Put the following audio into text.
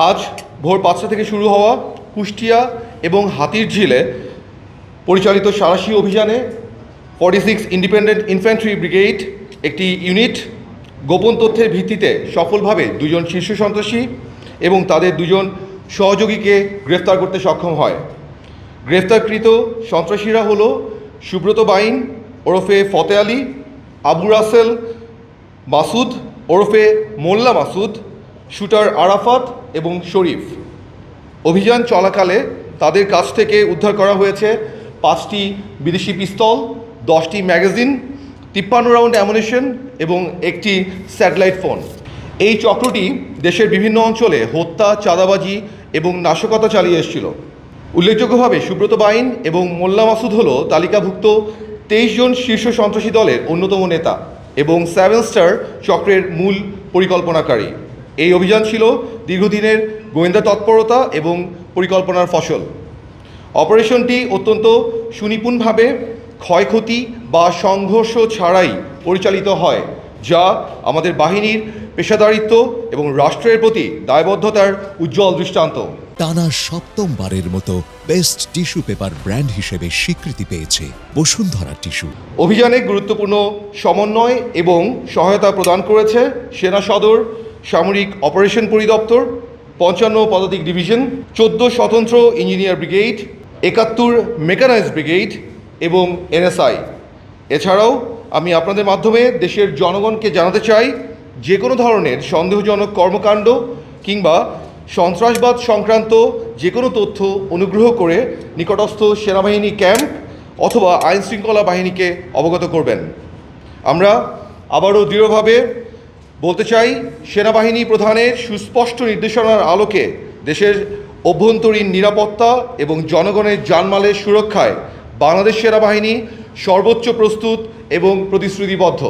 আজ ভোর 5টা থেকে শুরু হওয়া কুষ্টিয়া এবং হাতিরঝিলে পরিচালিত সাঁড়াশি অভিযানে 46 ইন্ডিপেন্ডেন্ট ইনফ্যান্ট্রি ব্রিগেড একটি ইউনিট গোপন তথ্যের ভিত্তিতে সফলভাবে 2 জন শীর্ষ সন্ত্রাসী এবং তাদের 2 জন সহযোগীকে গ্রেফতার করতে সক্ষম হয়। গ্রেফতারকৃত সন্ত্রাসীরা হলো সুব্রত বাইন ওরফে ফতে আলী, আবু রাসেল মাসুদ ওরফে মোল্লা মাসুদ, শুটার আরাফাত এবং শরীফ। অভিযান চলাকালে তাদের কাছ থেকে উদ্ধার করা হয়েছে 5টি বিদেশি পিস্তল, 10টি ম্যাগাজিন, 53 রাউন্ড অ্যামুনিশন এবং একটি স্যাটেলাইট ফোন। এই চক্রটি দেশের বিভিন্ন অঞ্চলে হত্যা, চাঁদাবাজি এবং নাশকতা চালিয়ে এসেছিল। উল্লেখযোগ্যভাবে সুব্রত বাইন এবং মোল্লা মাসুদ হল তালিকাভুক্ত 23 জন শীর্ষ সন্ত্রাসী দলের অন্যতম নেতা এবং 7 স্টার চক্রের মূল পরিকল্পনাকারী। এই অভিযান ছিল দীর্ঘদিনের গোয়েন্দা তৎপরতা এবং পরিকল্পনার ফসল। অপারেশনটি অত্যন্ত সুনিপুণভাবে ক্ষয়ক্ষতি বা সংঘর্ষ ছাড়াই পরিচালিত হয়, যা আমাদের বাহিনীর পেশাদারিত্ব এবং রাষ্ট্রের প্রতি দায়বদ্ধতার উজ্জ্বল দৃষ্টান্ত। টানা 7মবারের মতো বেস্ট টিস্যু পেপার ব্র্যান্ড হিসেবে স্বীকৃতি পেয়েছে বসুন্ধরা টিস্যু। অভিযানে গুরুত্বপূর্ণ সমন্বয় এবং সহায়তা প্রদান করেছে সেনা সদর, সামরিক অপারেশন পরিদপ্তর, 55 পদাতিক ডিভিশন, 14 স্বতন্ত্র ইঞ্জিনিয়ার ব্রিগেড, 71 মেকানাইজড ব্রিগেড এবং এনএসআই। এছাড়াও আমি আপনাদের মাধ্যমে দেশের জনগণকে জানাতে চাই, যে কোনো ধরনের সন্দেহজনক কর্মকাণ্ড কিংবা সন্ত্রাসবাদ সংক্রান্ত যে কোনো তথ্য অনুগ্রহ করে নিকটস্থ সেনাবাহিনী ক্যাম্প অথবা আইনশৃঙ্খলা বাহিনীকে অবগত করবেন। আমরা আবারও দৃঢ়ভাবে বলতে চাই, সেনাবাহিনী প্রধানের সুস্পষ্ট নির্দেশনার আলোকে দেশের অভ্যন্তরীণ নিরাপত্তা এবং জনগণের জানমালের সুরক্ষায় বাংলাদেশ সেনাবাহিনী সর্বোচ্চ প্রস্তুত এবং প্রতিশ্রুতিবদ্ধ।